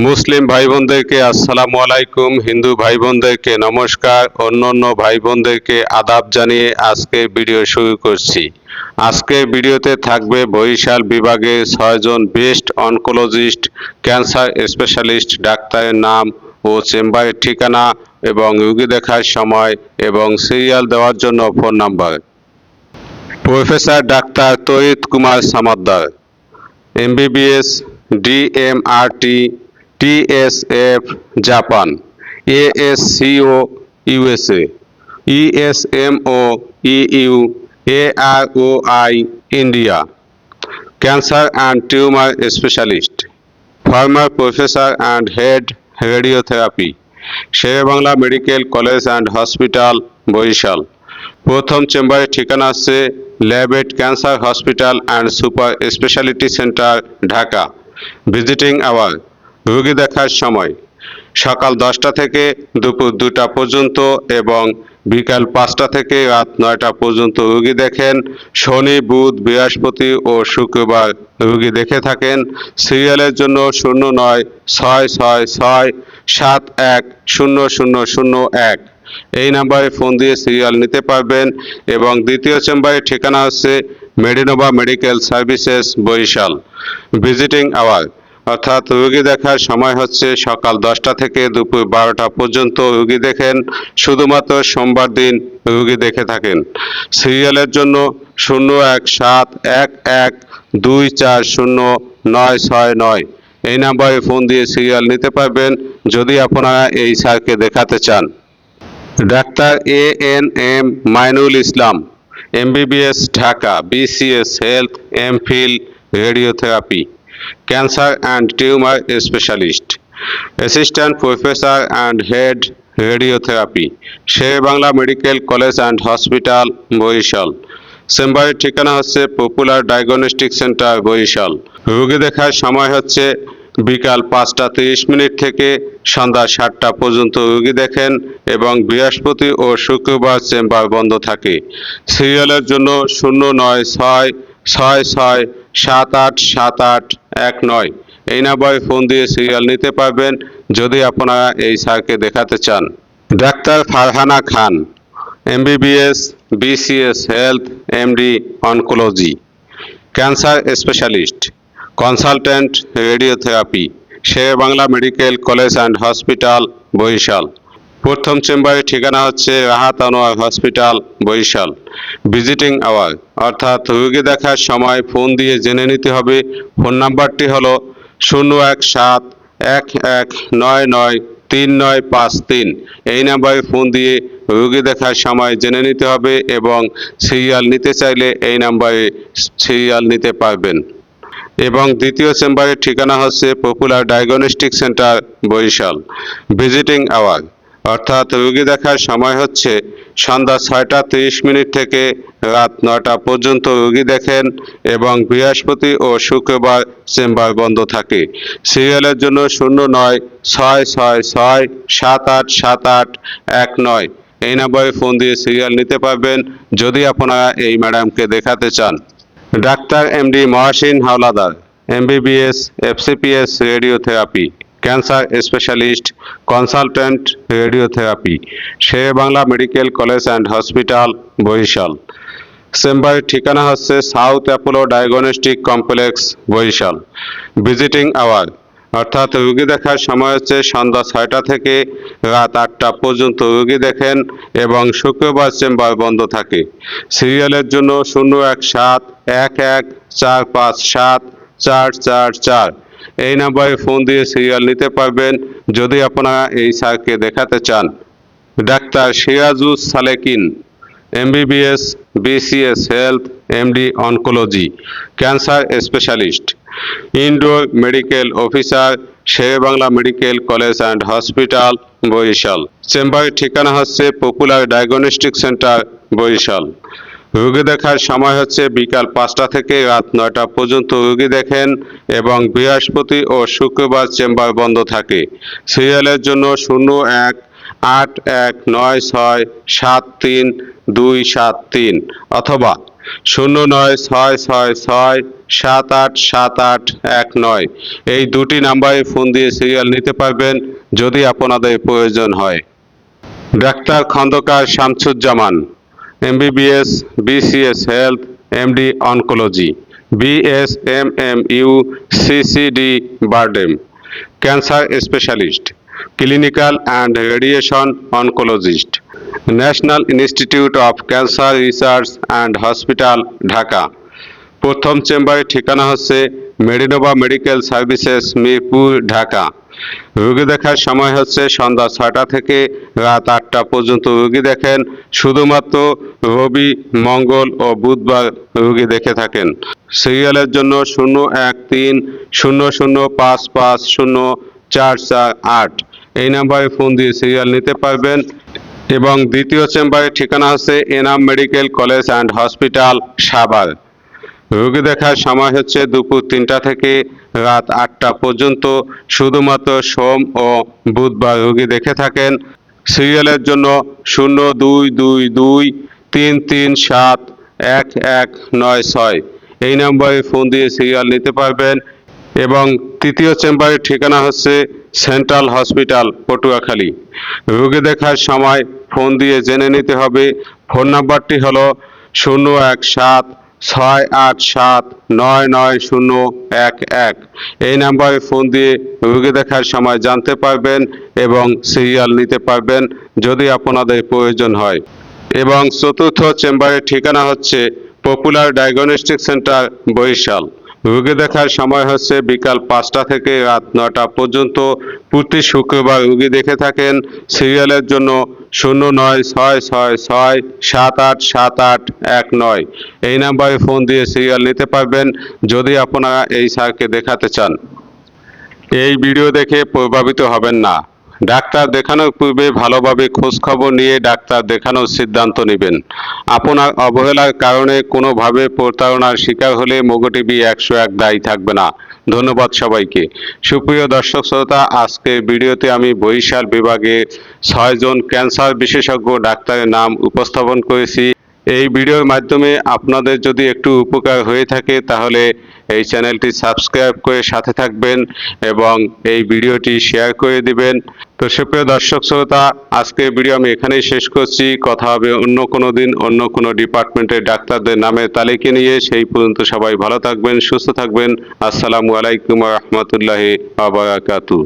মুসলিম ভাই বোনদেরকে আসসালামু আলাইকুম, হিন্দু ভাই বোনদেরকে নমস্কার, অন্যান্য ভাই বোনদেরকে আদাব জানিয়ে আজকের ভিডিও শুরু করছি। আজকের ভিডিওতে থাকবে বরিশাল বিভাগের 6জন বেস্ট অনকোলজিস্ট ক্যান্সার স্পেশালিস্ট ডাক্তারের নাম ও চেম্বারের ঠিকানা এবং রোগী দেখার সময় এবং সিরিয়াল দেওয়ার জন্য phone number. Professor doctor Torit Kumar Samaddar, MBBS, DMRT, TSF জাপান, ASCO USA, ESMO EU, AROI India, cancer and tumour specialist, former professor and head radiotherapy, Sher-e-Bangla medical college and hospital Barishal. প্রথম চেম্বারের ঠিকানা হচ্ছে Labaid cancer hospital and super speciality centre Dhaka. Visiting hour, রোগী দেখার সময় সকাল 10টা থেকে দুপুর 2টা পর্যন্ত এবং বিকাল 5টা থেকে রাত 9টা পর্যন্ত রোগী দেখেন। শনি, বুধ, বৃহস্পতি ও শুক্রবার রোগী দেখে থাকেন। সিরিয়ালের জন্য 096667100001 এই নাম্বারে ফোন দিয়ে সিরিয়াল নিতে পারবেন। এবং দ্বিতীয় চেম্বারের ঠিকানা হচ্ছে Medinova medical services Barishal. Visiting hour অর্থাৎ রোগী দেখার সময় হচ্ছে সকাল 10টা থেকে দুপুর 12টা পর্যন্ত রোগী দেখেন। শুধুমাত্র সোমবার দিন রোগী দেখে থাকেন। সিরিয়ালের জন্য 017112400969 এই নাম্বারে ফোন দিয়ে সিরিয়াল নিতে পারবেন যদি আপনারা এই স্যারকে দেখাতে চান। Doctor ANM Mainul Islam, MBBS Dhaka, BCS health, MPhil radiotherapy, cancer and tumour specialist, assistant professor and head radiotherapy, Sher-e-Bangla medical college and hospital Barishal. চেম্বারের ঠিকানা হচ্ছে পপুলার ডায়াগনস্টিক সেন্টার বরিশাল। রোগী দেখার সময় হচ্ছে বিকাল 5টা 30 মিনিট থেকে সন্ধ্যা 7টা পর্যন্ত রোগী দেখেন এবং বৃহস্পতি ও শুক্রবার চেম্বার বন্ধ থাকে। সিরিয়ালের জন্য 0966678781 এই নাম্বারে ফোন দিয়ে সিরিয়াল নিতে পারবেন যদি আপনারা এই স্যারকে দেখাতে চান। Doctor Farhana Khan, MBBS, BCS health, MD oncology, cancer specialist, consultant radiotherapy, Sher-e-Bangla medical college and hospital Barishal. প্রথম চেম্বারের ঠিকানা হচ্ছে Rahat Anwar hospital Barishal. Visiting hour অর্থাৎ রোগী দেখার সময় ফোন দিয়ে জেনে নিতে হবে। ফোন নাম্বারটি হলো 0171199353 এই নাম্বারে ফোন দিয়ে রোগী দেখার সময় জেনে নিতে হবে এবং সিরিয়াল নিতে চাইলে এই নাম্বারে সিরিয়াল নিতে পারবেন। এবং দ্বিতীয় চেম্বারের ঠিকানা হচ্ছে popular diagnostic centre Barishal. Visiting hour অর্থাৎ রোগী দেখার সময় হচ্ছে সন্ধ্যা 6টা 30 মিনিট থেকে রাত 9টা পর্যন্ত রোগী দেখেন এবং বৃহস্পতি ও শুক্রবার চেম্বার বন্ধ থাকে। সিরিয়ালের জন্য 0966678781 এই নাম্বারে ফোন দিয়ে সিরিয়াল নিতে পারবেন যদি আপনারা এই ম্যাডামকে দেখাতে চান। Doctor MD Mohsin Howlader, MBBS, FCPS radiotherapy, cancer specialist, consultant radiotherapy, Sher-e-Bangla medical college and hospital Barishal. চেম্বারের ঠিকানা হচ্ছে south Apollo diagnostic complex Barishal. Visiting hour অর্থাৎ রোগী দেখার সময় হচ্ছে সন্ধ্যা 6টা থেকে রাত 8টা পর্যন্ত রোগী দেখেন এবং শুক্রবার চেম্বার বন্ধ থাকে। সিরিয়ালের জন্য 017114574444 এই নাম্বারে ফোন দিয়ে সিরিয়াল নিতে পারবেন যদি আপনারা এই স্যারকে দেখাতে চান। Doctor Sirajus Salekin, MBBS, BCS health, MD oncology, cancer specialist, indoor medical officer, Sher-e-Bangla medical college and hospital Barishal. চেম্বারের ঠিকানা হচ্ছে পপুলার ডায়াগনস্টিক সেন্টার বরিশাল। রোগী দেখার সময় হচ্ছে বিকাল 5টা থেকে রাত 9টা পর্যন্ত রোগী দেখেন এবং বৃহস্পতি ও শুক্রবার চেম্বার বন্ধ থাকে। সিরিয়ালের জন্য 018196732273 অথবা 096667 787819। এই দুটি নাম্বারে ফোন দিয়ে সিরিয়াল নিতে পারবেন যদি আপনাদের প্রয়োজন হয়। Doctor Khandaker Shamsuzzaman, MBBS, BCS health, MD oncology, BSMMU, CCD BIRDEM, cancer specialist, clinical and radiation oncologist, national institute of cancer research and hospital, Dhaka. প্রথম চেম্বারের ঠিকানা হচ্ছে Medinova medical services, Mirpur, Dhaka. রোগী দেখার সময় হচ্ছে সন্ধ্যা 6টা থেকে রাত 8টা পর্যন্ত রোগী দেখেন। শুধুমাত্র রবি, মঙ্গল ও বুধবার রোগী দেখে থাকেন। সিরিয়ালের জন্য 01300550448 এই নাম্বারে ফোন দিয়ে সিরিয়াল নিতে পারবেন। এবং দ্বিতীয় চেম্বারের ঠিকানা হচ্ছে Enam medical college and hospital, Savar. রোগী দেখার সময় হচ্ছে দুপুর 3টা থেকে রাত 8টা পর্যন্ত। শুধুমাত্র সোম ও বুধবার রোগী দেখে থাকেন। সিরিয়ালের জন্য 0222337196 এই নম্বরে ফোন দিয়ে সিরিয়াল নিতে পারবেন। এবং তৃতীয় চেম্বারের ঠিকানা হচ্ছে সেন্ট্রাল হসপিটাল, পটুয়াখালী। রোগী দেখার সময় ফোন দিয়ে জেনে নিতে হবে। ফোন নাম্বারটি হলো 01768799011। এই নাম্বারে ফোন দিয়ে রোগী দেখার সময় জানতে পারবেন এবং সিরিয়াল নিতে পারবেন যদি আপনাদের প্রয়োজন হয়। এবং চতুর্থ চেম্বারের ঠিকানা হচ্ছে পপুলার ডায়াগনস্টিক সেন্টার, বরিশাল। রোগী দেখার সময় হচ্ছে বিকাল 5টা থেকে রাত 9টা পর্যন্ত। প্রতি শুক্রবার রোগী দেখে থাকেন। সিরিয়ালের জন্য 09666787819 এই নাম্বারে ফোন দিয়ে সিরিয়াল নিতে পারবেন যদি আপনারা এই স্যারকে দেখাতে চান। এই ভিডিও দেখে প্রভাবিত হবেন না। ডাক্তার দেখানোর পূর্বে ভালোভাবে খোঁজখবর নিয়ে ডাক্তার দেখানোর সিদ্ধান্ত নেবেন। আপনার অবহেলার কারণে কোনোভাবে প্রতারণার শিকার হলে মোগো টিভি 101 দায়ী থাকবে না। ধন্যবাদ সবাইকে। সুপ্রিয় দর্শক শ্রোতা, আজকের ভিডিওতে আমি বরিশাল বিভাগে 6 জন ক্যান্সার বিশেষজ্ঞ ডাক্তারের নাম উপস্থাপন করেছি। এই ভিডিওর মাধ্যমে আপনাদের যদি একটু উপকার হয়ে থাকে তাহলে এই চ্যানেলটি সাবস্ক্রাইব করে সাথে থাকবেন এবং এই ভিডিওটি শেয়ার করে দিবেন। তো সুপ্রিয় দর্শক শ্রোতা, আজকের ভিডিও আমি এখানেই শেষ করছি। কথা হবে অন্য কোনো দিন অন্য কোনো ডিপার্টমেন্টের ডাক্তারদের নামের তালিকা নিয়ে। সেই পর্যন্ত সবাই ভালো থাকবেন, সুস্থ থাকবেন। আসসালামু আলাইকুম ওয়া রাহমাতুল্লাহি ওয়া বারাকাতুহু।